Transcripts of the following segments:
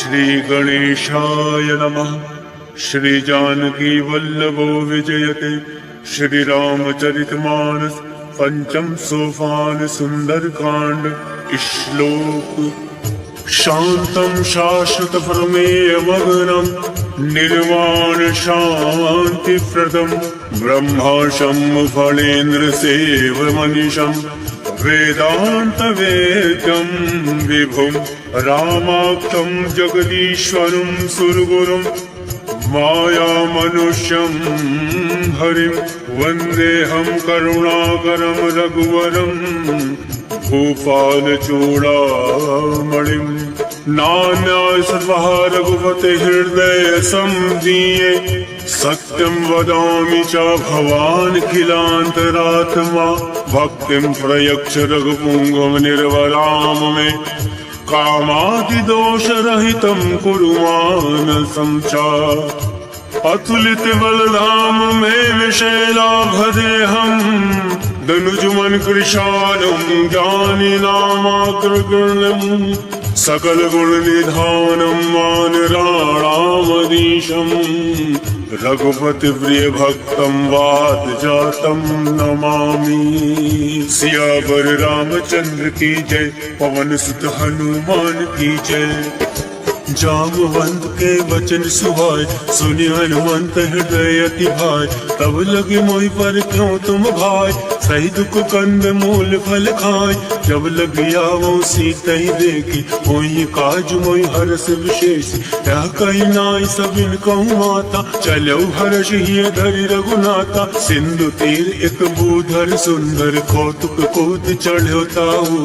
श्री गणेशाय नमः। श्री जानकी वल्लभो विजयते। श्री रामचरितमानस पंचम सोपान सुंदरकांड। श्लोक शांतं शाश्वत परमेयमगनं निर्वाण शांतिप्रदं ब्रह्माशं फलेन्द्र सेवमनिशं वेदांत वेद्यं विभुं रामाख्यं जगदीश्वरं सुरगुरुं माया मनुष्यं हरिं वन्देऽहं करुणाकरं रघुवरं भूपाल चूड़ामणिं। नान्याय सर्वः रघुपते हृदय संदीये सत्यं वदामि च भवान् खिलान्तरात्मा भक्तिं प्रयच्छ रघुपुङ्गव निर्वराम मे कामादिदोषरहितं कुरु मानसं च। अतुलित बलधाम में विशैलाभदेहं धनुजुमन कृशानं ज्ञानिनामाग्रगण्यं सकल गुण निधानं मानराणामधीशं रघुपति प्रिय भक्तं वात जातं नमामि। सियावर रामचंद्र की जय, पवन सुत हनुमान की जय। जामवंत के वचन सुहाय, सुनि हनुमंत हृदय अति भाई। तब लगे मोहि पर क्यों तुम भाई, सही दुख कंद मूल फल खाय। जब लगी आवो सीता ही देखी, मोहि काज मोहि हरष विशेष। क्या कही नाई सबिन कहूँ माता, चलो हर्ष ही धरि रघुनाथा। सिंधु तीर एक बूधर सुंदर, कौतुक कूद चढ़ो ताऊ।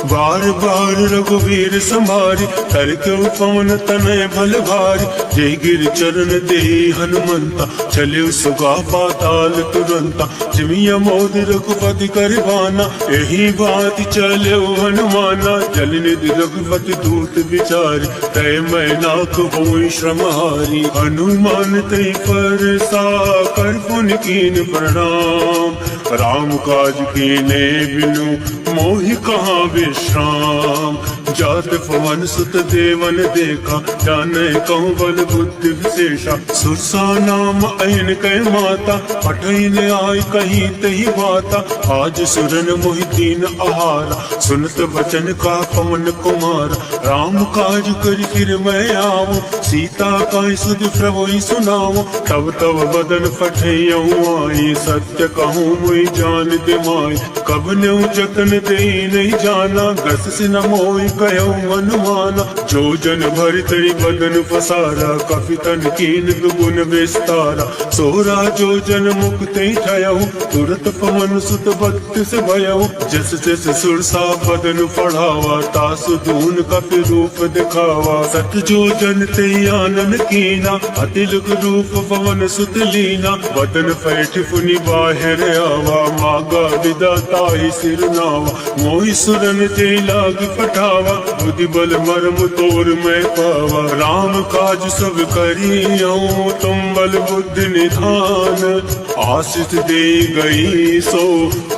बार बार रघुवीर संभारी, तर क्यों पवन तनय भल भारी। जय गिर चरण दे हनुमंता, चले सुगा पाताल तुरंता। जिमिया मोद रघुपति कर बाना, यही बात चले हनुमाना। जल निधि रघुपति दूत विचारी, तय मैं नाक होई श्रम हारी। हनुमान तय पर साकर पुन कीन प्रणाम, राम काज कीने बिनु मोहि कहाँ विश्राम। जात पवन सुत देवन देखा, जाने कहूँ बल बुद्धि विशेषा। सुरसा नाम अयन कै माता, पठैन आय कहीं तही बाता। आज सुरन मोहि दीन आहारा, सुनत वचन का पवन कुमार। राम काज कर फिर मैं आऊँ, सीता का सुध प्रभु सुनाऊँ। तब तब बदन पठैयऊँ आई, सत्य कहूँ मुई जान दिमाई। कब न्यू जतन दे नहीं जाना, गस से न मोहि कहो हनुमाना। जो जन भर तरी बदन पसारा, कपितन कीन दुगुन विस्तारा। सोरा जो जन मुक्त ठयऊ, तुरत पवन सुत बत्तीस भयऊ। जस जस सुरसा बदन पढ़ावा, तासु दून कपि रूप दिखावा। सत जो जन ते आनन कीना, अतिलक रूप पवन सुत लीना। बदन पैठ पुनि बाहिर आवा, मागा विदा ताहि सिर नावा। मोहि सुरन ते लाग पठावा, बुद्धि बल मर्म तोर मैं पावा। राम काज सब करियऊँ, तुम बल बुद्धि निधान। आशीष दे गई सो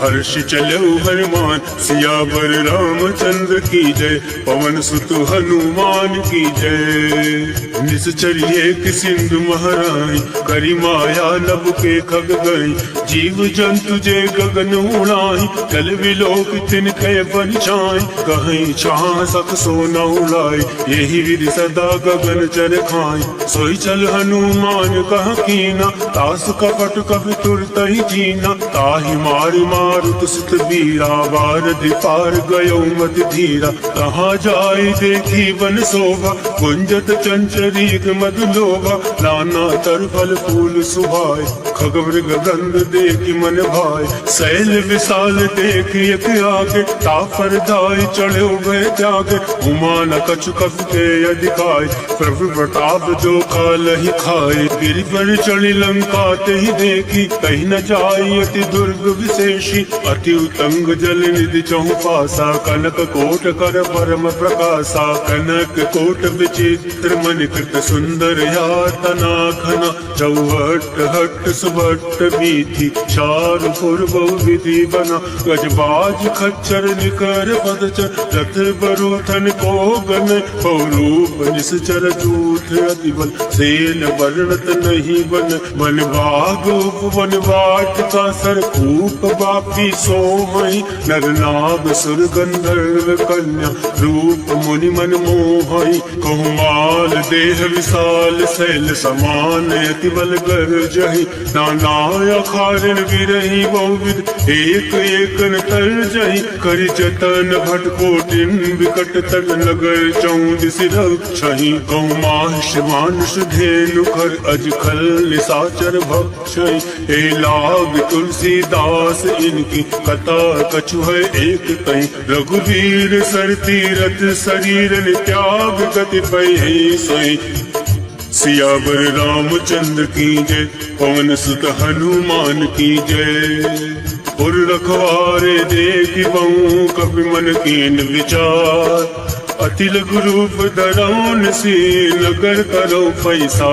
हर्ष चलो हनुमान। सियावर रामचंद्र की जय, पवन सुत हनुमान की जय। निश्चर एक सिंधु महराई, करी माया लब के खग गई। जीव जंतु जे गगन उड़ाई, कल विलोक तिन कै बन छाई। कहीं छां सक सोना उड़ाई, यही विधि सदा गगन चर खाई। सोई चल हनुमान कह कीना, तास कपट कपि तुरत ही जीना। ताहि मार मारुत सुत बीरा, बारधि पार गयो मति धीरा। कहाँ जाय देखी वन शोभा, कुंजत चंचरीक मधु लोभा। नाना तर फल फूल सुभाय, खग मृग गंध देखी मन भाय। शैल विशाल देखी एक आगे, तापर दाय चढ़ो भय त्यागे। उमा न कछु कपि के अधिकाय, प्रभु प्रताप जो काल ही खाए। गिरि पर चढ़ी लंका ते ही देखी, कहीं न जाई अति दुर्ग विशेषी। अति उतंग जल निधि चहुँ पासा, कनक कोट कर परम प्रकाशा। कनक कोट विचित्र मन कृत सुंदर यातना घना चौहट हट सुभट बीथी चार पूर्व विधि बना गजबाज खच्चर निकर पदचर रथ बरूथन को गन पौरूप निश्चर जूठ अतिबल सेन वर्णत नहीं बन वन बाग उपवन बाट का सर कूप बापी सोमई नर नाग सुर गंधर्व कन्या रूप मुनि मन मोहई कहुमाल देह विशाल शैल समान अति बल कर जहि नाना अखारण विरही बहुविध एक एक न तर जहि करि जतन भट कोटिन विकट तन नगर चौदिस रक्षहि कौमाश मानुष धेनु कर अज खल निसाचर भक्षहि ए लाग तुलसीदास इनकी कथा कछु है एक तई रघुवीर सर तीरथ शरीर त्याग गति पै सोई सियावर रामचंद्र की जय पवन सुत हनुमान की जय पुर रखवारे देख बहु कपि मन कीन विचार अति लघु रूप धरौन से नगर करो पैसा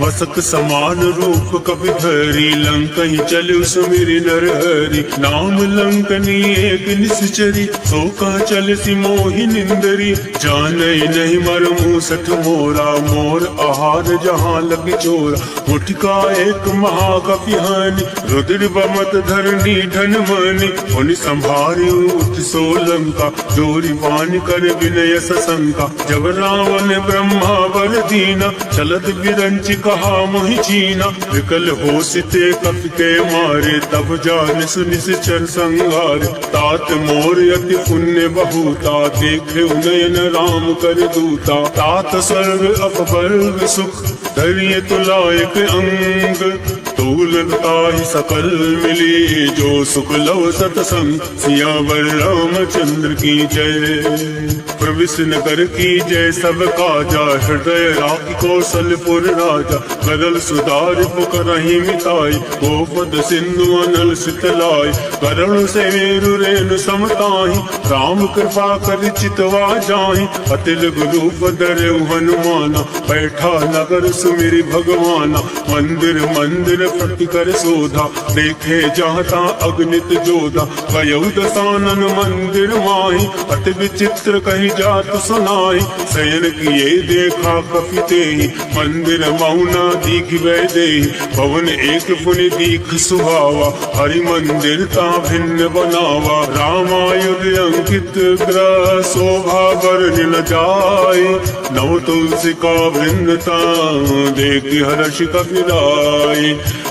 मसक समान रूप कपि धरी लंक ही चलु सुमिरि नर हरि नाम लंकनी एक निश्चरी सो का चल सी मोहि निंदरी जाने नहीं मर मूसठ मोरा मोर आहार जहाँ लग चोरा मुठका एक महाकपि हानि रुद्र बमत धरनी धन मनि उन संभारी उठ सो लंका जोरी वान कर विनय सशंका जब रावण ब्रह्मा वर दीना चलत विरंच कहा मोहि चीना विकल हो सिते कपि के मारे तब जान सुनिश्चर संहार तात मोर अति पुण्य बहुता देखे उनयन राम कर दूता तात सर्व अपवर्ग सुख धैर्य तुलायक अंग तूलता ही सकल मिली जो सुख लव सतसंग सियावर रामचंद्र की जय प्रविष्ट नगर की जय सब काजा हृदय राखी कौशलपुर राजा करल सुधार पुकरहि मिताई गोपद सिंधु अनल शीतलाई करुण से मेरु रेणु समताहि राम कृपा कर चितवा जाहि अतिल गुरु बदरु हनुमाना बैठा नगर सुमिरि भगवाना मंदिर मंदिर प्रति कर शोधा देखे जाता अग्नित जोधा कयौ दसानन मंदिर माहि अति विचित्र कही जात सुनाई शयन किए देखा कपि तेहि मंदिर मौना दीख वैदे भवन एक पुनि दीख सुहावा हरि मंदिर ता भिन्न बनावा रामायुध अंकित ग्रह शोभा वर्णि न जाय नव तुलसी का वृंदता देख हर्ष कपिराय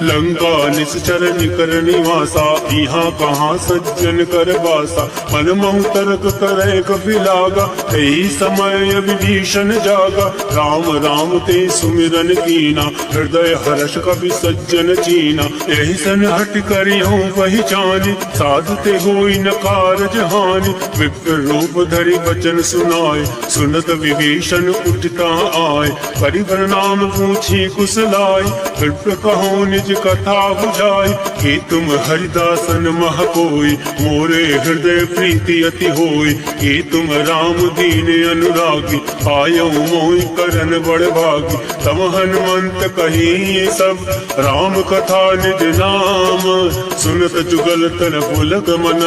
लंका निश्चर निकर निवासा यहाँ कहाँ सज्जन कर बासा मन महु तर्क करे कपि लागा यही समय विभीषण जागा राम राम ते सुमिरन कीना हृदय हर्ष कपि सज्जन चीना यही सन हट करियो पहचानी साधते होई न कारज हानि विप्र रूप धरि वचन सुनाए सुनत विभीषण उठता आए परिवर नाम पूछी कुशलाय विप्र कहो निज कथा बुझाई कि तुम हरिदासन मह कोई मोरे हृदय प्रीति अति होई कि तुम राम दीन अनुरागी आयो मोहि करन बड़ भागी तम हनुमंत कही सब राम कथा निज नाम सुनत जुगल तन पुलक मन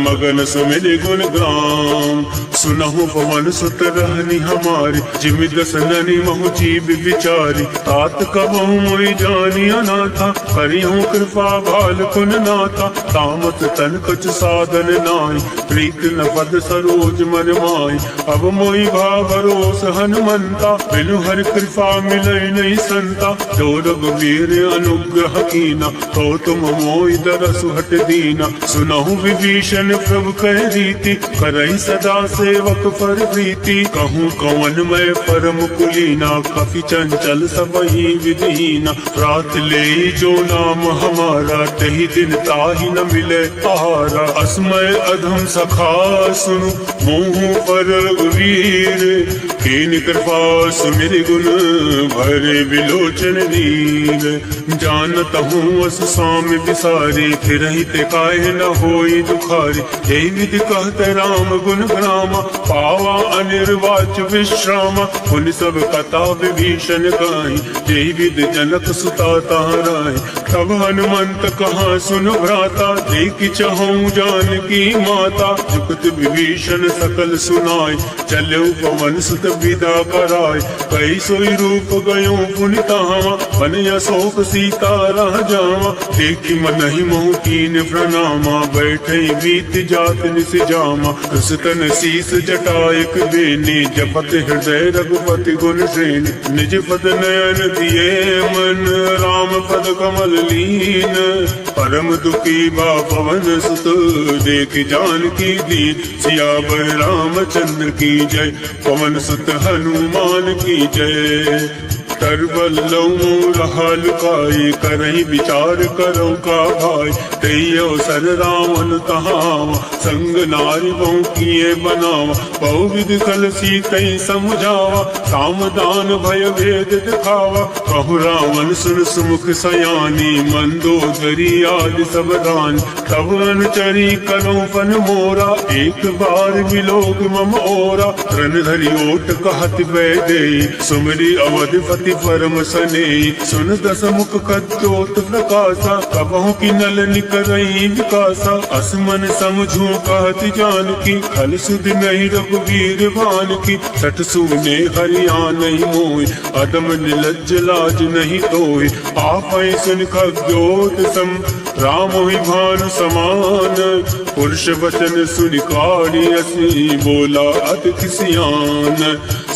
मगन सुमिरि गुण ग्राम सुनहु पवन सुत रहनी हमारी जिमि दसननि महु जीव विचारी तात कबहु मोहि जानी अनाथा करिहु कृपा भाल कुन नाथा तामत तन कछ साधन नाई प्रीत न पद सरोज मन माई अब मोहि भाव भरोस हनुमंता बिनु हर कृपा मिलै नहीं संता जो रघुवीर अनुग्रह कीना तो तुम मोहि दरसु हट दीना सुनहु विभीषण प्रभु कह रीति करहि सदा सेवक पर प्रीति कहूँ कवन मैं परम कुलीना कपि चंचल सबहि विधिहीना रात ले जो नाम हमारा तही दिन ताहि न मिले आहारा अस्मय अधम सखा सुनु मोह पर वीर कीन कृपा सुमिरि गुण भरे विलोचन वीर जानत हूँ अस स्वामी विसारी विचारे फिर हित काहे न होई दुखारे। यही विधि कहते राम गुण ग्रामा पावा अनिर्वाच विश्रामा। उन सब कथा विभीषण गाई यही विधि जनक सुता ताराई। तब हनुमंत कहा सुन भ्राता देख चहु जानकी माता। जुगत विभीषण सकल सुनाई चले पवन सुत विदा कराय। कई सोई रूप गयो पुनि तावा बन अशोक सीता रह जावा। देखी मनहि मोह कीन प्रणामा बैठे बीत जात निस जामा। कृष्ण शीस जटायक बेनी जपत हृदय रघुपति गुण श्रेणी। निज पद नयन दिए मन राम पद कमल लीन। परम दुखी बा पवन सुत देख जानकी दीन। सियावर रामचंद्र की जय पवन सुत हनुमान की जय। तरबल लऊ रहा लुकाई करही विचार करो का भाई। तैयो सर रावण तहावा संग नारी बहु किए बनावा। बहुविध कल सीतई समझावा सामदान भय भेद दिखावा। कहु रावण सुन सुमुख सयानी मंदोदरी आदि सब दान। तब अनुचरी करो पन मोरा एक बार विलोक मम ओरा। रणधरी ओट कहत वैदे सुमरी अवधिपति परम सने। सुन दस मुख कद्योत प्रकाशा कबहु की नल निकरई विकासा। असमन समझू कहत जानकी खल सुध नहीं रघुवीर भान की। सठ सूने हरिया नहीं मोय अदम निलज्ज लाज नहीं तोय। आपै सुन खद्योत सम राम ही भानु समान। पुरुष वचन सुनि काढ़ी असी बोला अति सियान।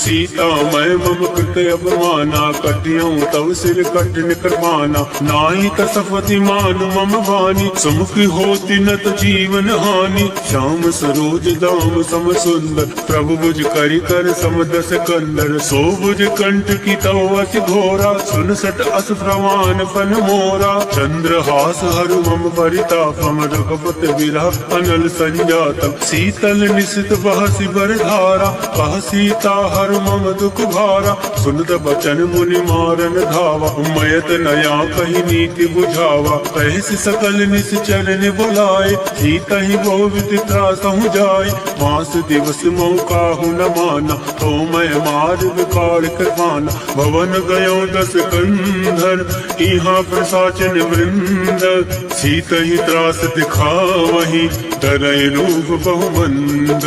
सीता मैं मम कृत अवमाना कटियों तव सिर कटन करवाना। नाई तसपति मान मम वानी सुमुखी होती न तो जीवन हानि। श्याम सरोज दाम सम सुंदर प्रभु भुज करि कर समदस कंदर। सो भुज कंठ की तव अति घोरा सुन सट अस प्रवान पन मोरा। चंद्रहास हरु मम परितापम रघुपति विरह अनल संजातम। शीतल निशित बहसी बर धारा कह सीता हर मम दुख भारा। सुनत बचन मुनि मारन धावा मयत नया कही नीति बुझावा। कहसी सकल निस चरण बुलाए सीता ही बहु विधि त्रासहु जाए। मास दिवस मौकाहु न माना तो मैं मार विकार करवाना। भवन गयो दस कंधर इहाँ प्रसाचन वृंद। सीता ही त्रास दिखावही डरै रूप बहुमंद।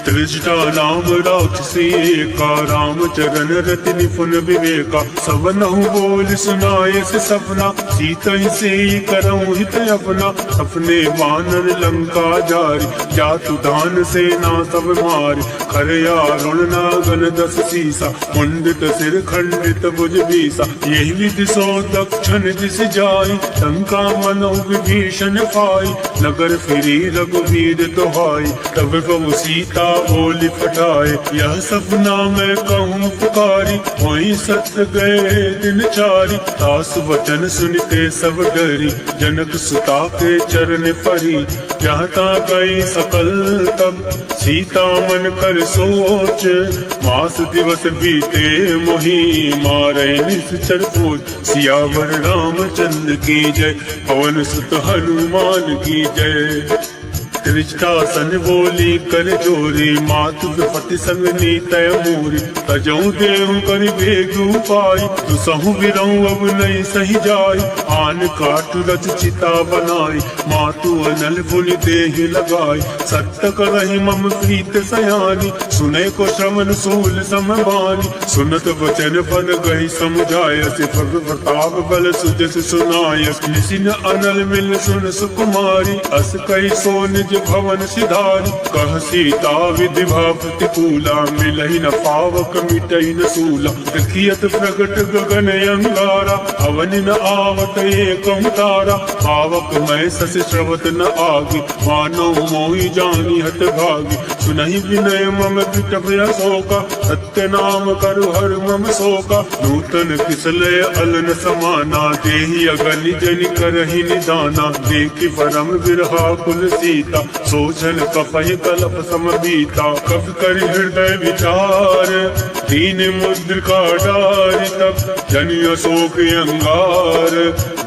त्रिजटा नाम राक्षसी का राम चरण रति निपुण विवेका। सबनहु बोल सुनाए से सपना सीता से करऊं हित अपना। अपने वानर लंका जारी जातु दान सेना सब मारी। खरया रुण नागन दस सीसा मुंडित सिर खंडित भुज बीसा। यही विधि सो दक्षिण दिस जाई लंका मनो विभीषण पाई। नगर फिरी रघुवीर दोहाई तब प्रभु सीता बोली फटाए। यह सपना मैं कहूँ पुकारी वही सत्य गए दिन चारी। दास वचन सुनते सब डरी जनक सुता के चरण परी। जहाँ गई सकल तब सीता मन कर सोच। मास दिवस बीते मोही मारे निश्चर पूज। सियावर रामचंद्र की जय पवन सुत हनुमान की जय। त्रिजटासन बोली कर जोरी मातु विपति संग नीतय मूरी। तजऊ देहु कर बेगु पाई दुसहु बिरऊ अब नहीं सही जाई। आन काट रच चिता बनाई मातु अनल फुनि देहि लगाई। सत्य करहि मम प्रीत सयानी सुने को श्रवण सूल समबानी। सुनत वचन पन गहि समुझाय प्रभु प्रताप बल सुजस सुनाय। निसिन अनल मिल सुन सुकुमारी अस कहि सो निज भवन सिधारी। कह सीता विधि भा प्रतिकूला मिलहि न पावक मिटहि न सूला। देखियत प्रगट गगन अंगारा अवनि न आवत एकं तारा। पावक मैं सस श्रवत न आगी मानो मोहि जानी हत भागी। सुनहि विनय मम विटभय शोका, सत्य नाम करु हर मम शोका। नूतन किसलय अलन समाना, देहि अगनि जनि करहि निदाना। देखि परम विरहा कुल सीता, सोचन कपहि कलप समबीता। कब करि हृदय विचार, दीन मुद्रिका डारि। तब जनि अशोक अंगार,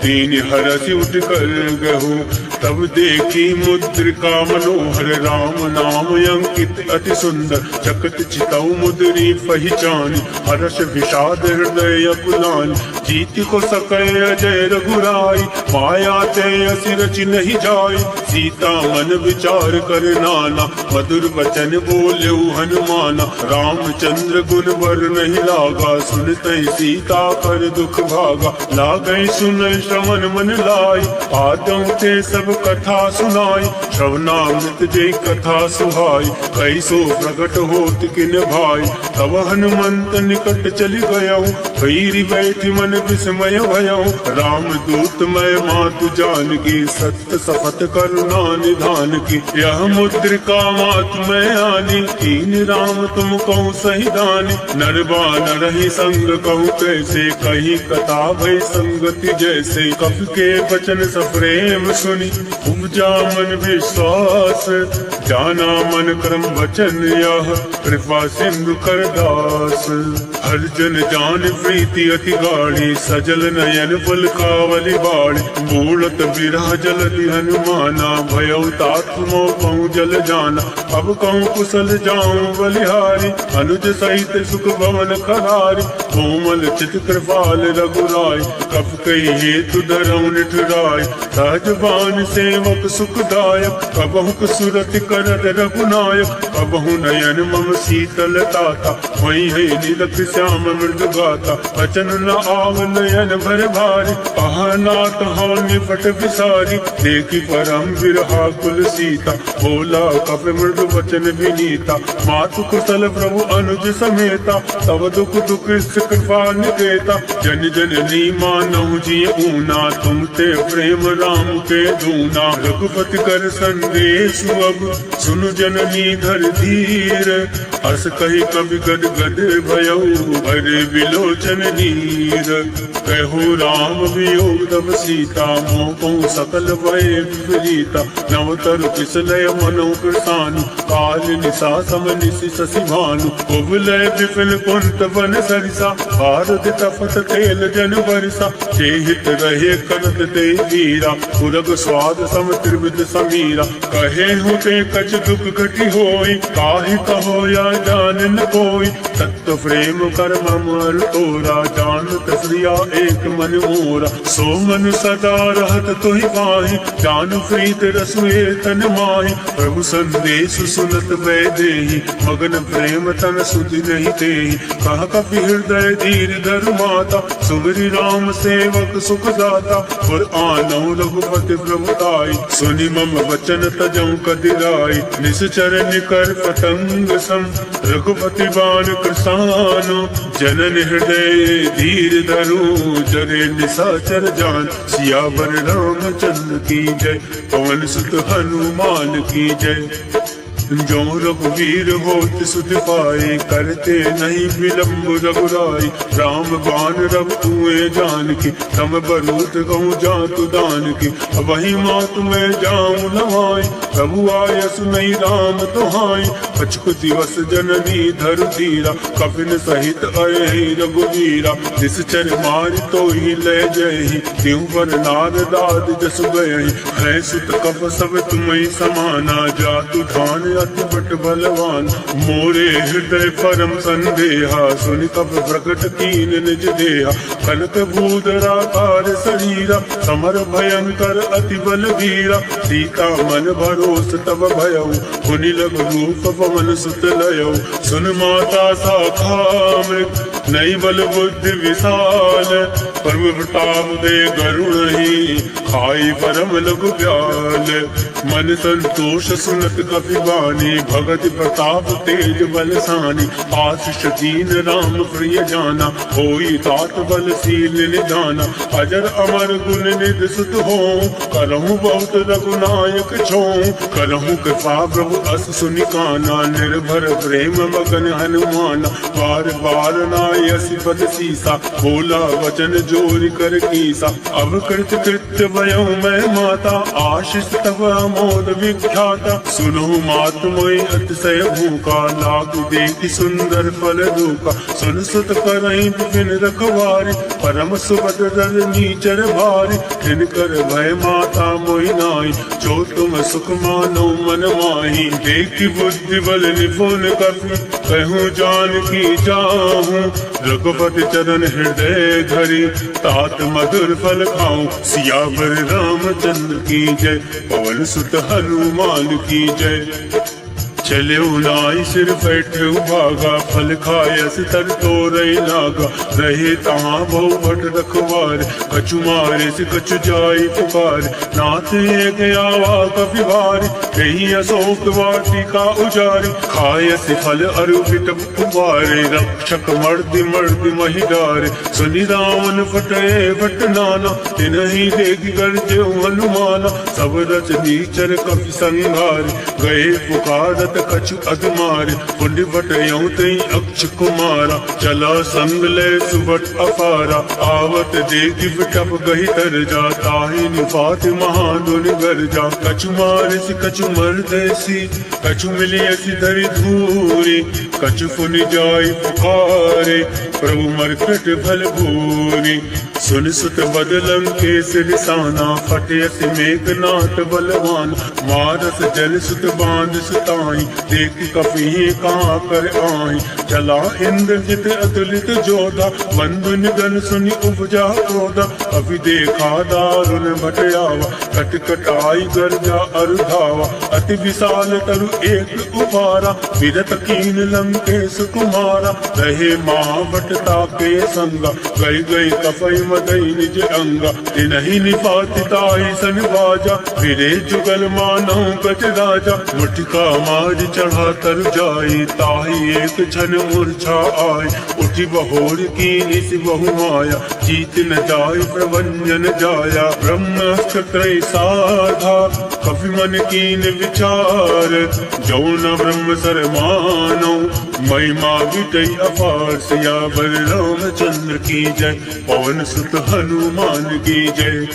दीन हरसि उठ कर गहु। तब देखी मुद्रिका मनोहर, राम नाम अंकित अति सुंदर। चकित चितऊ मुद्री पहचानी, हर्ष विषाद हृदय अकुलानि। जीत को सकय अजय रघुराई, माया ते असि रचि नहीं जाई। सीता मन विचार कर नाना, मधुर वचन बोलेउ हनुमाना। रामचंद्र गुण वर नहीं लागा, सुनते सीता कर दुख भागा। लागई सुन श्रवण मन लाई, आदम ते सब कथा सुनाई। श्रवणामृत जे कथा सुहाई, कैसो प्रकट होत किन भाई। तब हनुमंत निकट चली गयऊ, भैरी बैठि मन विस्मय भयऊ। राम दूत मैं मातु जानकी, सत्य शपथ करुणा निधान की। यह मुद्रिका मातु मैं आनी, कीन राम तुम कहूँ सही दानी। नर बानर ही संग कहूँ कैसे, कही कथा भई संगति जैसे। कब के वचन सप्रेम सुनी, उपजा मन विश्वास। जाना मन क्रम वचन यह, कृपा सिंधु कर दास। हर जन जान प्रीति अति गाढ़ी, सजल नयन पल कावली बाड़ी। बूढ़त बिरह जलधि हनुमाना, भयउ तात मोह कहूँ जल जाना। अब कहूँ कुशल जाऊँ बलिहारी, अनुज सहित सुख भवन खरारी। कोमल चित कृपाल रघुराई, कब कही हेतु धरऊ निठुराई। सहज बान सेवक सुखदायक, कबहु सुरति करत रघुनायक। कबहु नयन मम शीतल ताता, वही है निरख श्याम मृदु गाता। वचन न आव नयन भर भारी, अहनाथ हानि पट विसारी। देखी परम विरहा कुल सीता, बोला कप मृदु वचन विनीता। मातु कुशल प्रभु अनुज समेता, तब दुख दुख कृपा निकेता। जन जननी मानहु जिय ऊना, तुम ते प्रेम राम के दूना। रघुपति कर संदेश अब, सुनु जननी धर धीर। हस कही कवि गद गद भयऊ, भरे विलोचन नीर। कहु राम वियोग तब सीता, मोह सकल भय विपरीता। नव तरु किसलय मनों कृसानु, काल निशा सम निशि शशि भानु। उबलय विपिन कुंत वन सरिसा, भारत तपत तेल जन बरसा। जेहित रहे करत ते वीरा, पुरग स्वाद सम त्रिविध समीरा। कहे हूँ ते कछ दुख घटी होई, काहि कहो या जान न कोई। तत्व प्रेम कर ममर तोरा, जानत श्रिया एक मन मोरा। सो मन सदा रहत तुहि पाहि, जान प्रीत रसुए तन माहि। प्रभु संदेश सुनत वै देहि, मगन प्रेम तन सुधि नहीं तेहि। कह कपि हृदय धीर धर माता, सुमरि राम सेवक सुख दाता। और आनहु रघुपति प्रभुताई, सुनि मम वचन तजऊ कदिराई। निश्चर निकर पतंग सम, रघुपति बाण कृसानो। जनन हृदय धीर धरू, जरे निशाचर जान। सियावर रामचंद्र की जय, पवन सुत हनुमान की जय। जो रघुवीर होत सुध पाए, करते नहीं विलम्ब रघुराई। राम बाण रघुए जान की, तम बरूत कहूँ जातु दान की। वही मातु मैं जाऊँ नवाई, प्रभु आयस नहीं राम तुहाई। पछुक दिवस जननी धरु धीरा, कपिन सहित अहि रघुवीरा। निश्चर मारि तो ही ले जयहि, त्यों पर नार दाद जस गयहि। है सुत कप सब तुम्हें समाना, जातु धान अति बट बलवान। मोरे हृदय परम संदेहा, सुनि कब प्रकट कीन निज देहा। कनक भूधराकार शरीरा, समर भयंकर अति बल वीरा। सीता मन भरोस तब भयऊ, मुनि लघु रूप पवन सुत लयऊ। सुन माता शाखा मृग, नई बल बुद्धि विशाल। परम प्रताप दे गरुण ही, खाई परम लघु ब्याल। मन संतोष सुनत कपि वाणी, भगत प्रताप तेज बलसानी। आशीष दीन राम प्रिय जाना, होई तात बलशील निधाना। अजर अमर गुण निधि सुत हो, करहु बहुत रघुनायक छो। करहु कृपा प्रभु अस सुनि काना, निर्भर प्रेम मगन हनुमान, बार बार नायसी पद सीसा, बोला वचन जोर कर कीसा। अब कृत कृत्य भयो मैं माता, आशीष तब अमोद विख्याता। सुनो मात मोहि अतिशय भूखा, लाग देखि सुंदर फल दूका। सुन सुत करहि विपिन रखवारी, परम सुभद्र नीचर भारी। तिनकर भय माता मोहि नाई, जो तुम सुख मानो मन माही। देखि बुद्धि बल निपुण कपि, कहूँ जानकी जाहूँ। रघुपति चरण हृदय धरि, तात मधुर फल खाऊं। सियावर रामचंद्र की जय, पवन सुत हनुमान की जय। चले नाई सिर बैठे भागा, फल खायस तर तो रही नागा। रहे तहाँ बहु भट रखवार, कछु मारे से कछु जाई पुकार। नाथ एक आवा कपि भारी, कहीं अशोक वाटिका उजारी। खायस फल अरु विटप कुमारे, रक्षक मर्दि मर्दि महि डारे। सुनि रावण फटे भट नाना, तिनहि देखि गर्जे हनुमाना। सब रच नीचर कपि संहारे, गए पुकारत कछु अधमारे। कुंड बटयऊ तई अक्ष कुमारा, चला संग ले सुबट अपारा। आवत देखि बिटप गही दरजा, ताहि निपात महादुनि गरजा। कछु मारिस कछु मरदेसी, कछु मिलियसि धरि धूरी। कछु पुनि जाई पुकारे, प्रभु मरकट भल भूरी। सुन सुत बदलम के सिरसाना, फटेयसि मेघनाथ बलवान। मारस जल सुत बांध सुताई, देख कपि कहाँ कर आई। चला इंद्रजित अतुलित जोधा, बंधु निधन सुनि उपजा क्रोधा। अभी देखा दारुण भटयावा, कट कटाई गर्जा अरुधावा। अति विशाल तरु एक उपारा, विरत कीन लंकेश कुमारा। रहे महाभटता के संगा, गई गई कपई मदई निज अंगा। तिनहि निपाति ताहि सन बाजा, फिरे जुगल मानव गज राजा। मुठिका मार चढ़ा तर जाई, ताहि एक क्षण मूर्छा आय। उठी बहोर कीनि सि बहु माया, जीत न जाय प्रभंजन जाया। ब्रह्मास्त्र त्रय साधा, कपि मन कीन विचार। जो न ब्रह्म सर मानो, महिमा विटई अपार। सियावर रामचंद्र की जय, पवन सुत हनुमान की जय।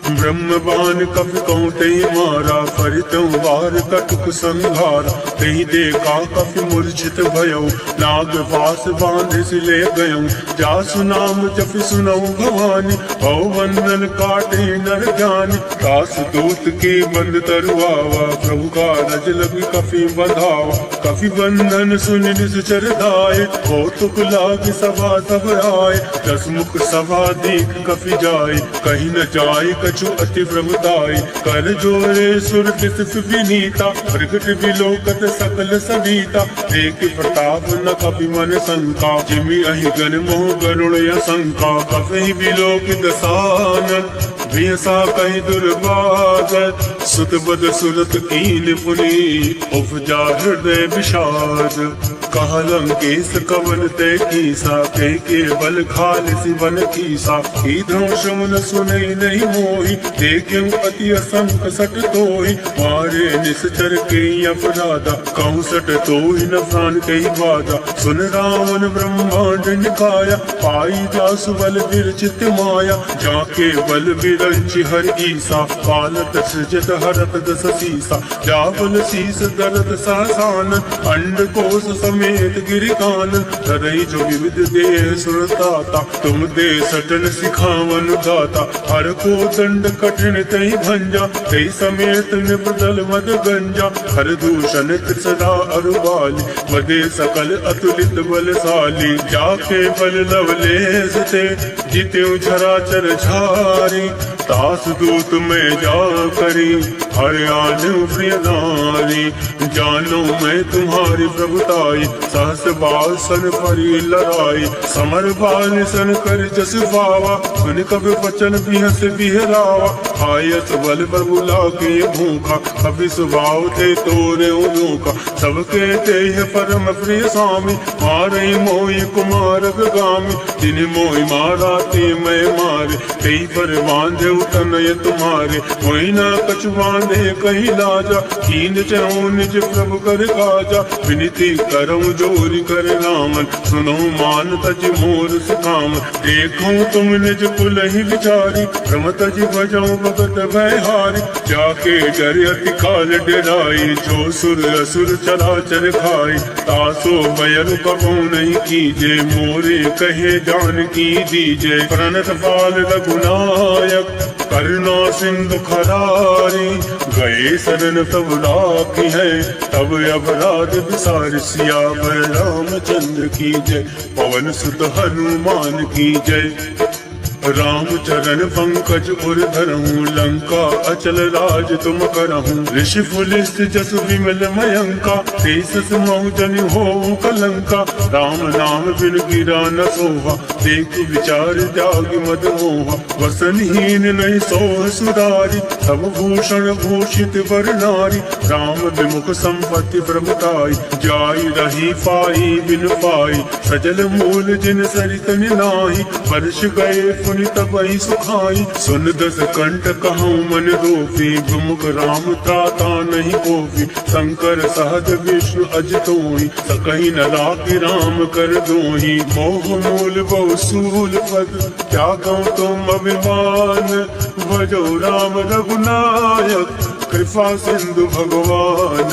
ब्रह्म बाण कपि कौंटई मारा, फरितौ वार कटुक संहारा। तहि देखा कपि मूर्छित भयौ, नाग पास बांधिस ले गयौ। जासु नाम जपि सुनौ भवानी, भव बंधन काटे नर ज्ञानी। दास दूत के बंद तरुआवा, प्रभु का रज लगी कपि बंधावा। कपि बंधन सुनि निश्चर धाये, कौतुक लाग सभा सब आए। दस मुख सभा देख कपि जाए, कहीं न जाए कछु अति प्रभुताई। कर जोरे सुर तिस विनीता, प्रगट विलोकत सकल सविता। देख प्रताप न कपि मन शंका, जिमि अहि गण मोह गरुड़ असंका। कपि विलोक दसानन, बियसा कहि दुर्भाग। सुत बद सुरत कीन पुनि, उपजा हृदय विषाद। कहा लंकेश कवन ते कीसा, के बल खालिसि बन कीसा। ईधौ श्रवण सुनई नहीं मोहि, देखिं अति असंख सट तोहि। मारे निश्चर के अपराधा, कहूँ सट तोहि न प्राण कही बाधा। सुन रावण ब्रह्मांड निकाया, पाई जासु बल विरचित माया। जाके बल विरंचि हर ईसा, पालत सृजत हरत दस सीसा। जाबल शीस दरत सहसान, अंड कोश समेत गिरिकान। तरई जो विविध देह सुरताता, तुम दे सटन सिखावन गाता। हर को दंड कठिन तई भंजा, तई समेत निबदल मद गंजा। हर दूषण त्रिसदा अरुबाली, मदे सकल अतुलित बलशाली। जाके बल लवलेस ते, जितेउ झराचर झारी। दास दूत में जा करी, हरियाण प्रिय नारी। जानो मैं तुम्हारी प्रभुताई, सहस बाल सन परी लड़ाई। समर बाल सन कर जस पावा, सुन कभी वचन बिहस बिहरावा। आयत बल प्रभु लागे भूखा, कभी स्वभाव थे तोरे उनूका। सबके तेह परम प्रिय स्वामी, मारे मोहि कुमार गामी। जिन्हें मोहि मारा ते मैं मारे, तेई पर बांधे तनय तुम्हारे। मोहि न कछु बांध ने कही लाजा, कीन चहु निज प्रभु कर काजा। विनती करऊं जोरी कर रामन, सुनो मान तज मोर सिखाम। देखूं तुम निज कुल ही विचारी, रम तज भजऊं भगत भयहारी। जाके डर अति काल डराई, जो सुर असुर चराचर खाई। तासो बयरु कबू नहीं कीजे, मोरे कहे जान की दीजे। प्रणत पाल रघुनायक, करुणा सिंधु खरारी। गए शरण तब राखी है, तब अपराध विसार। सियावर रामचंद्र की जय, पवन सुत हनुमान की जय। राम चरण पंकज उर धरहूँ, लंका अचल राज तुम करहूँ। ऋषि पुलिस जस विमल मयंका, तेसस महु जन हो कलंका। राम नाम बिन गिरा न सोहा, देख विचार त्याग मद मोहा। वसनहीन नहीं सोह सुधारी, सब भूषण भूषित वर नारी। राम विमुख संपत्ति प्रभुताई, जाई रही पाई बिन पाई। सजल मूल जिन सरित नाही, वर्ष गए तब ही सुखाई। सुन दस कंठ कहूँ मन रोपी, विमुख राम त्राता नहीं कोपी। शंकर सहज विष्णु अजितोहि, सकहि न राखि राम कर दोहि। मोह मूल बहु सूल पद, त्यागो तुम अभिमान। भजो राम रघुनायक, कृपा सिंधु भगवान।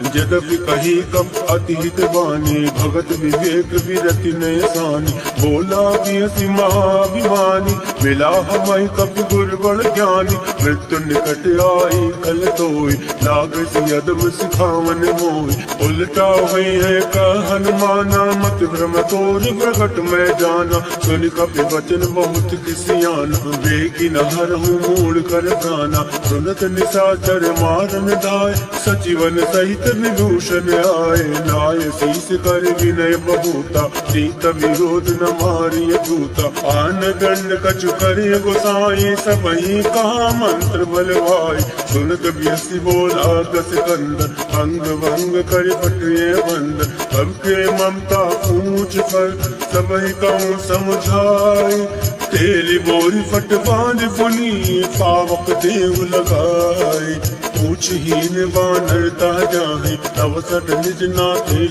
यद्यपि कही कब अतिहित बानी, भगत विवेक विरति नय सानी। बोला बियसि महाभिमानी, मिला हमें कपि गुरबड़ ज्ञानी। मृत्यु निकट आई कल तोय, लागस यदम सिखावन मोय। उल्टा हुई है कह हनुमाना, मत भ्रम तोर प्रगट में जाना। सुन कपि वचन बहुत किसियाना, बेगी न हरहूँ मूल कर प्राणा। सुनत निशाचर मारन दाय, सचिवन सहित विभूषण आए। लाय शीस कर विनय बबूता, सीत विरोध न मारिय दूता। आन दंड कछु करे गोसाई, सबहि कहा मंत्र बलवाई। सुनत बियसि बोला दस कंदन, अंग भंग कर पटिए बंद। अब के ममता पूछ पर, सबहि कहूँ समझाई। तेली बोरी फट बांध पुनी, पावक देव लगाई। पूछहीन बानरता जाहि, तब सट निज नाथे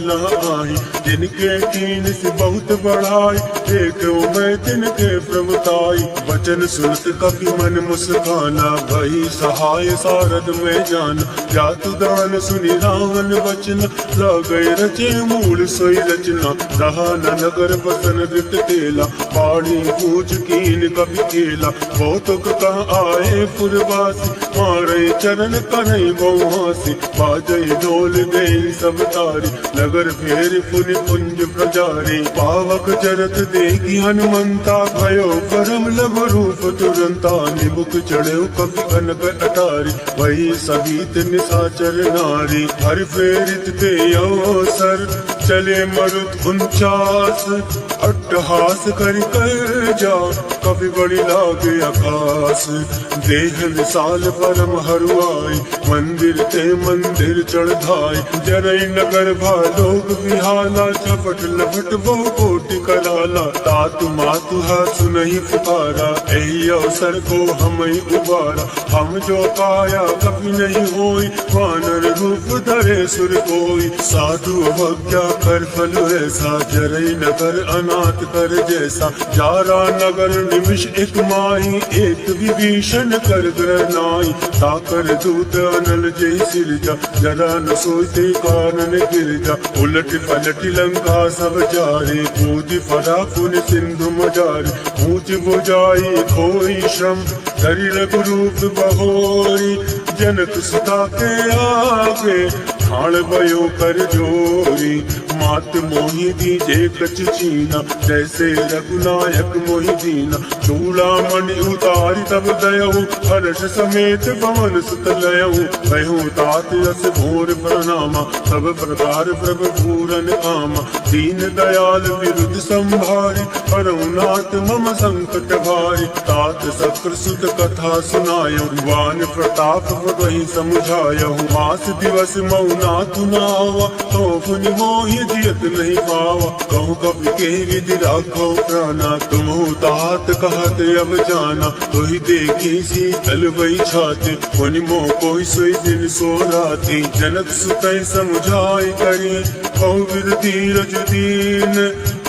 आई। जिनके कीन से बहुत बढ़ाई, देखो मैं तिनके प्रभुताई। वचन सुनत कपि मन मुस्काना, भई सहाय सारद में जाना। जातु दान सुनि रावण वचन, लागय रचे मूल सोई रचना। रहा न नगर बसन रित तेला, पानी पूछ कीन कपि केला। कौतुक कह आए पुरवासी, मारे चरण करई बहुहासी। बाजई ढोल गई सब तारी, नगर फेर पुनि पुंज प्रजारी। पावक चरत देखी हनुमंता, भयो परम लब रूप तुरंता। निमुख चढ़ो कपि कनक अटारी, वही सहित निशाचर नारी। हर फेरित ते अवसर, चले मरुत 49। अट्टहास करि कर जा, कपि बड़ी लागे आकाश। देह विशाल परम हरुआई, मंदिर ते मंदिर चढ़ धाय। जरई नगर भालोक विहाला, झपट लपट बहु कोटि कराला। तातु मातु हासु नहीं पुकारा, एहि अवसर को हमई उबारा। हम जो पाया कभी नहीं होई, वानर रूप धरे सुर कोई। साधु अवज्ञा कर फल ऐसा, जरई नगर अनाथ कर जैसा। जारा नगर निमिष एक माही, एक विभीषण कर ग्रह नाई। ताकर दूत अनल जय सिरजा, जरा न सोचते कानन गिरजा। उलट पलट लंका सब जारे, कूद फरा पुन सिंधु मजारे। ऊंच बुझाई खोई श्रम, धरि रघुरूप बहोरी। जनक सुता के आगे, ठाण भयो कर जोरी। मात मोहि दीजे कछ छीना, जैसे रघुनायक मोहि दीना। चूड़ामणि उतारि तब दयहु, हर्ष समेत पवन सुत लयहु। कहूँ तात यस घोर प्रणामा, सब प्रकार प्रभु पूरन कामा। दीन दयाल विरुद्ध संभारी, हरहु नाथ मम संकट भारी। तात सक्र सुत कथा सुनायहु, वान प्रताप वही समुझायहु। मास दिवस मऊ नाथ नावा, तो पुनि मोहि जियत नहीं पावा। कहूँ कभी के विधि राखो प्राणा, तुम हो तात कहत अब जाना। तो ही देखी शीतल वही छाते, मुनि मोह कोई सोई दिन सो राती। जनक सुतई समझाई करी, कहु विद धीरज दीन।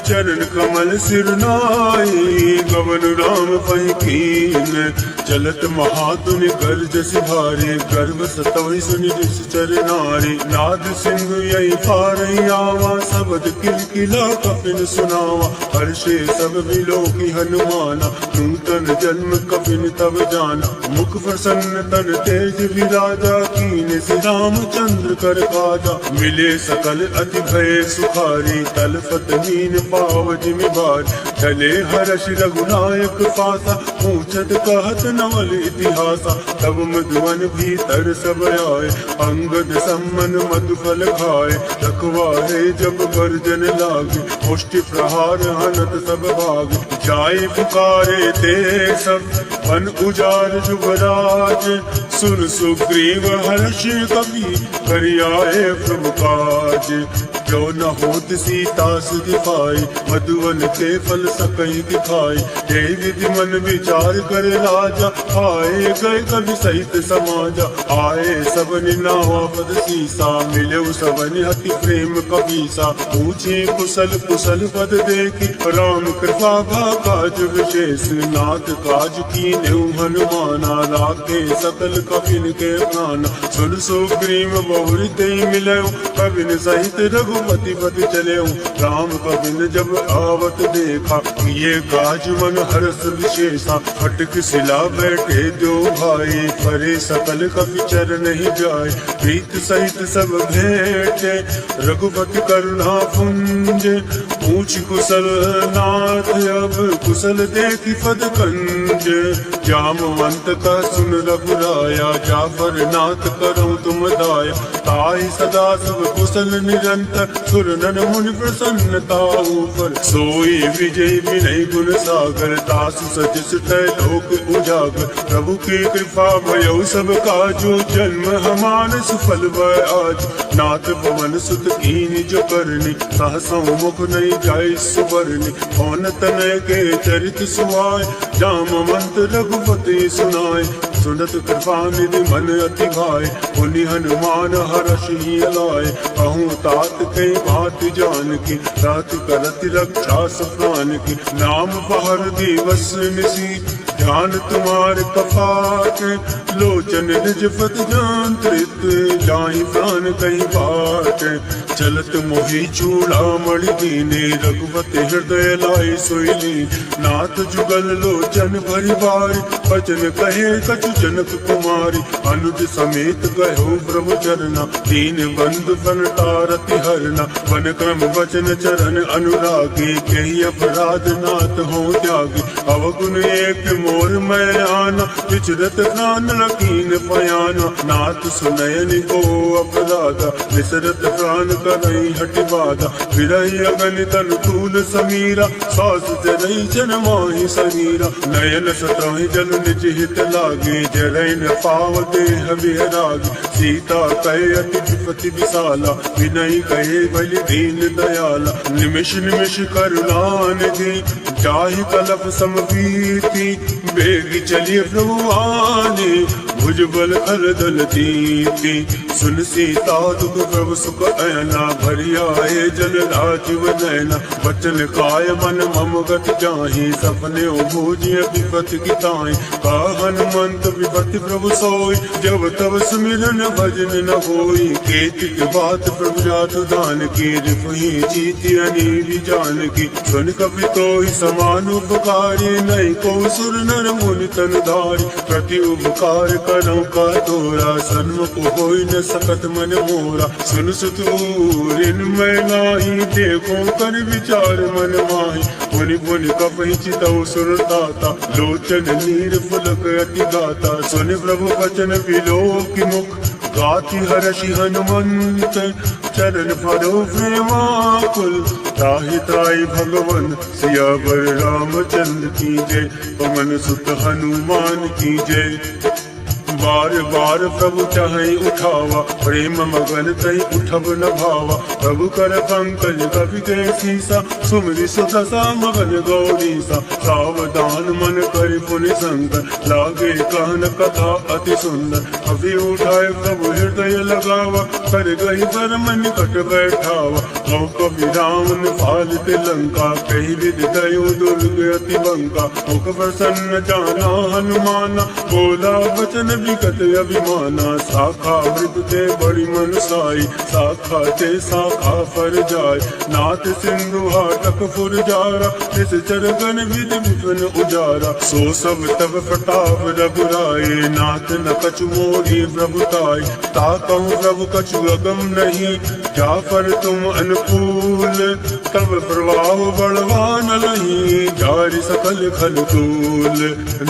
चरण कमल सिर नाई, गवन राम पहि कीन। चलत महातुनि गर्ज सिधारे, गर्भ सतवि सुनि निश्चर नारी। नाद सिंधु यही पारई आवा, शब्द किलकिला कपिन सुनावा। हर्षे सब बिलोकी हनुमाना, नूतन जन्म कपिन तब जाना। मुख प्रसन्न तन तेज विराजा, कीन श्री रामचंद्र कर काजा। मिले सकल अति भय सुखारी, तलफत मीन पाव जिमि बार। चले हर्ष रघुनायक पासा, पूछत कहत नवल इतिहासा। तब मधुवन भीतर सब आए, अंगद सम्मन मधुफल खाए। रखवारे जब गर्जन लागे, मुष्टि प्रहार हनत सब भाग। जाए पुकारे ते सब, वन उजार जुगराज। सुन सुग्रीव हर्ष कपि, करियाए प्रभु काज। जो न होत सीता सुधि पाई, मधुवन के फल सकई दिखाई। हे विधि मन विचार कर राजा, आए गए कवि सहित समाजा। आए सबनि नावा पद सीसा, मिले सबनि अति प्रेम कबीसा। पूछे कुशल कुशल पद देखी, राम कृपा भा काज विशेष। नाथ काज कीन्हु हनुमाना, राखे सकल कपिन के प्राणा। सुन सुग्रीव बहुरि तेहि मिलउ, कपिन सहित रघुपति पति चलेउ। राम कपिन जब आवत देखा, ये काज मन हर्ष विशेषा। फटक सिला बैठे दो भाई, परे सकल कपि चर नहीं जाए। प्रीत सहित सब भेंटे, रघुपति करुणा पुंज। पूछ कुशल नाथ अब, कुशल देखी पद कंज। जामवंत का सुन रघुराया, जाफर नाथ करऊं तुम दाया। ताहि सदा सब कुशल निरंतर, सुर नर मुनि प्रसन्नता ऊपर। सोई विजय विनय गुण सागर, तासु सजस लोक उजागर। प्रभु की कृपा भयउ सब काजो, जन्म हमार सुफल भय आज। नाथ पवन सुत कीन्हि जो करनी, सहसौ मुख नहीं जाय सुबरनी। कौन तनय के चरित सुहाय, जामवंत रघुपति सुनाय। सुनत कृपा निधि मन अति भाय, पुनि हनुमान हर्षि लाय। कहूँ तात कई बात जान की, तात करत रक्षा सप्रान की। नाम पहर दिवस निसी, ध्यान तुम्हार कपाट। लोचन निज पद जांत्रित, जाहि प्राण कहीं बाट। चलत मोहि चूड़ा मणि दीने, रघुपति हृदय लाए सोईली। नाथ जुगल लोचन भरि बारी, वचन कहे कछु जनक कुमारी। अनुज समेत गयो प्रभु चरना, दीन बंधु बन तारति हरना। वन क्रम वचन चरण अनुरागी, कही अपराध नाथ हो त्यागी। अवगुण एक मोर मैं आना, विचरत प्राण रकीन पयाना। नाथ सुनयनि को अपराधा, विसरत प्राण करई हटि बाधा। विरहि अगणित अनुकूल समीरा, सास जरई जन माहि शरीरा। नयन सतहि जल निज हित लागे, जरई न पाव देह विहरागे। सीता कहे अति विपति विशाला, विनय कहे बलि दीन दयाला। निमिष निमिष करुणा निधि, जाहि कलप समभीति। बेग चलिए प्रभु आने, भुजबल खल दल दीपी। सुन सीता दुख प्रभु सुख अयना, भरि आए जल राजीव नयना। बचन काय मन मम गति जाहि, सपने भोजिय विपति की ताई। का हनुमंत विपति प्रभु सोई, जब तब सुमिरन भजन न होई। केतिक बात प्रभु जातु दान की, रिपुहि जीति अनीति जान की। सुन कपि तोहि समान उपकारी, नहीं को सुर नर मुनि तन धारी। प्रति उपकार करऊं का तोरा, सन्मुख होई न सकत मन मोरा। सुन सुतूर इनमें नाही, देखो कर विचार मन माही। पुनि पुनि कपहि चितौ सुर दाता, लोचन नीर फुलक अति गाता। सुन प्रभु वचन विलोकि मुख, गाति हर्षि हनुमंत। चरण परो प्रेमाकुल, त्राहि त्राहि भगवन। सियावर रामचंद्र की जय, पवन सुत हनुमान की जय। बार बार प्रभु चाहे उठावा, प्रेम मगन तई उठब न भावा। प्रभु कर पंकज कवि के सीसा, सुमरि सुदशा मगन गौरीसा। सावधान मन कर पुनि शंकर, लागे कहन कथा अति सुंदर। अभी उठाए प्रभु हृदय लगावा, कर गई धर्म निकट बैठावा। गौ कवि राम ने पालित लंका, कही विधि दयो दुर्ग अति बंका। मुख प्रसन्न जाना हनुमाना, बोला वचन विकट अभिमाना। शाखा मृग ते बड़ी मनसाई, शाखा ते शाखा पर जाय। नाथ सिंधु हाटक फुरजारा, इस चरगन विधि विपिन उजारा। सो सब तब प्रताप रघुराए, नाथ न कछु मोहि प्रभुताई। ताकहु प्रभु कछु अगम नहीं, जा पर तुम अनुकूल। तब प्रभाव बलवान लही, जारि सकल खल तूल।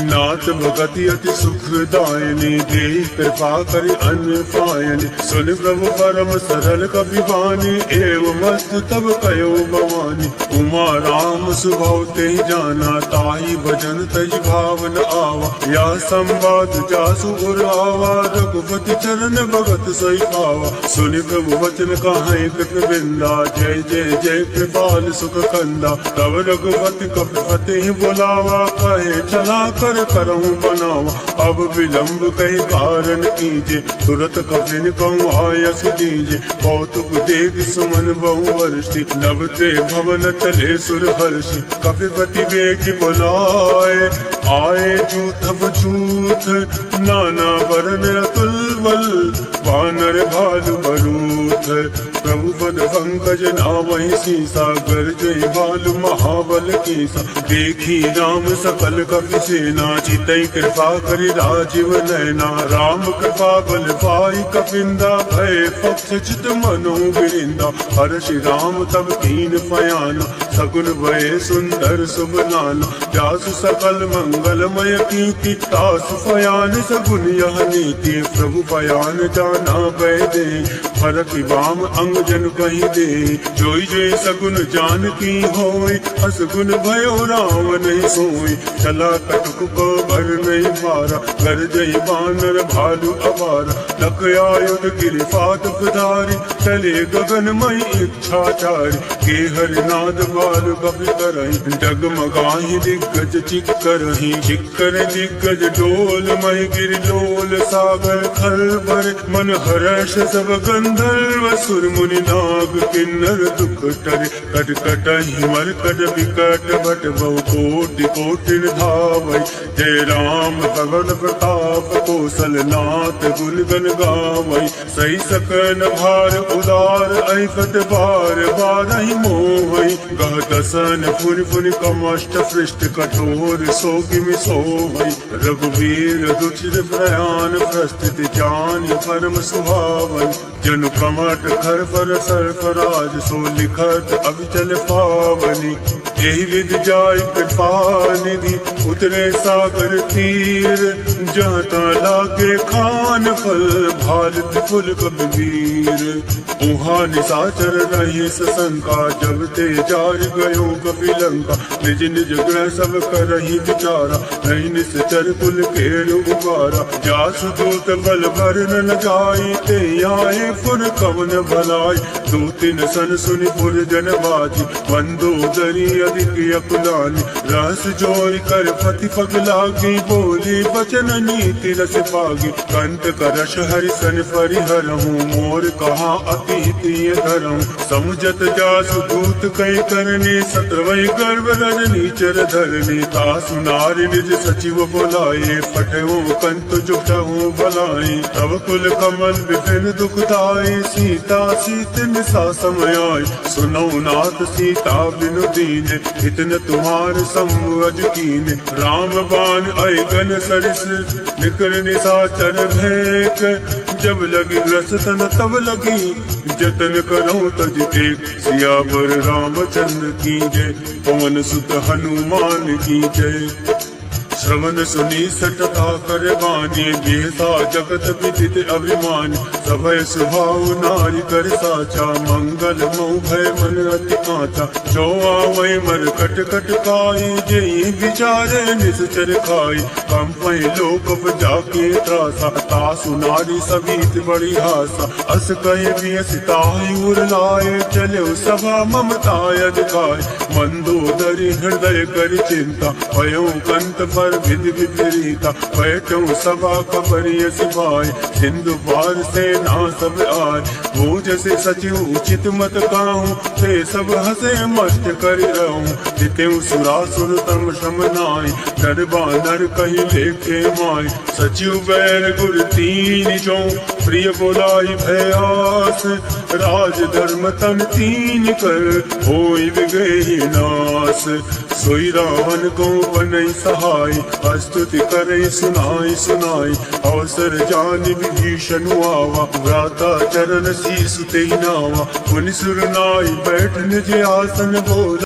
नाथ भगति अति सुखदायनी, दे कृपा करि अन्न पायनि। सुन प्रभु परम सरल कपि बानी, एवं मस्त तब कयो भवानी। उमा राम सुभाव ते जाना, ताहि भजन तज भावन आवा। या संवाद जासु उर आवा, रघुपति चरण भगत सही पावा। सुनि प्रभु वचन कहाई कृत बिंदा, जय जय जय कृपाल सुख कंदा। तब रघुपति कपिपति बुलावा, कहे चला कर करहूँ बनावा। अब विलंब कही कारण कीजे, तुरत कपिन कहूँ आयस दीजे। कौतुक देख सुमन बहु वर्षि, नभते भवन तले सुर हर्षि। कपिपति बेग बुलाए, आए जूथ जूथ। नाना वरण अतुल बल, वानर भालु बरूथ। प्रभु पद पंकज नामहि सीसा, गरजई भालु महाबल कीसा। देखी राम सकल कपि सेना, चितई कृपा करि राजीव नैना। राम कृपा बल पाई कपिंदा, भय पक्ष चित मनो बिरिंदा। हर्षि राम तब कीन पयाना, सगुन भय सुंदर शुभ नाना। जासु सकल मंगलमय कीर्ति, तासु पयान सगुन यह नीति। प्रभु पयान जाना भय दे, फरक बाम अंग जन कही दे। जोई जोई सगुन जान की होई, असगुन भयो रावण नहीं सोई। चला कटुक को भर नहीं मारा, घर जय बानर भालू अवारा। लख आयुध गिरि फाटक धारी, चले गगनमय इच्छाचारी। के हरिनाद बाल कपि करहि, जगमगाहि दिग्गज चिक्करहि। चिक्कर दिग्गज डोल मय गिरि लोल, सागर खल भर मन हर्ष सब गंधर्व। सुर मुनि नाग किन्नर दुख टरे, कट कटहि मरकट विकट भट। बहु कोटि कोटि धावै, जय राम भगवन प्रताप। कौशल नाथ गुण गण गावै, सही सकन भार उदार। ऐफत बार बारहि मोहै, गह दसन फुनि फुनि कमष्ट पृष्ठ। कठोर सोगिमि सोहै, रघुवीर दुचिर प्रयाण। प्रस्थित जान परम सुहावन, जनु कमट खर पर सरफराज। सो लिखत अविचल पावनी, यही विध जाय कृपा निधि। उतरे सागर तीर, जहाँ लागे खान फल। भारत फुल कबीर, उहाँ निशाचर रहे सशंका। जब ते जार गयो कपि लंका, निज निज ग्रह सब करहि विचारा। नहीं निश्चर कुल केल उबारा, जासु दूत बल भरन न जाई। ते आए पुर कवन भलाई, दो तीन सन सुनि पुर जन बाजी। बंदो दरी अधिक अकुलानी, रस जोई कर पति पग लागी। बोली बचन नीति रस पागी, कंत करश हरि सन परिहरहूँ। मोर कहा अति हितीय धरहूँ, समुझत जासु दूत कई करनी। सत्रवई गर्भ रजनी चर धरनी, तासु नारी निज सचिव बोलाए। फटहूँ कंत जुटहूँ भलाई, तब कुल कमल विपिन दुखदाई। सीता सीत निशा समय, सुनो नाथ सीता बिनु दीन। इतन तुम्हार संवज कीन, राम बाण अयगन सरिस। निकर निशाचर भेक, जब लगी रस तन तब लगी। जतन करो तज एक, सियावर रामचंद्र की जय। पवन सुत हनुमान की जय। श्रवण सुनी सटता कर बानी, बेहसा जगत विदित अभिमान। सभय सुभाव नारी कर साचा, मंगल मऊ भय मन अति कांचा। जो आवै मर कट कट खाई, जेई विचारे निश्चर खाई। कंपै लोक जाके त्रासा, तासु नारी सभीत बड़ी हासा। अस कहे बियसिताई उर लाए, चले सभा ममताय दिखाए। मंदोदरी हृदय कर चिंता, भयो कंत पर विधि विपरीता। बैठो सभा खबरिय सिपाही, सिंधु पार से ना सब आए। वो जैसे सचिव उचित मत काहूँ, ते सब हसे मस्त कर रहूं। जितेऊ सुरासुर तम श्रम नाई, डर बानर कही लेखे माई। सचिव बैर गुर तीन जो, प्रिय बोलाई भयास। राज धर्म तन तीन कर, होई विगहि नाश। सोई रावण को बनई सहाय, स्तुति करई सुनाई सुनाई। अवसर जान विभीषण आवा, भ्राता चरण शीस ते नावा। मुनि सुर नाई बैठ निज आसन बोला।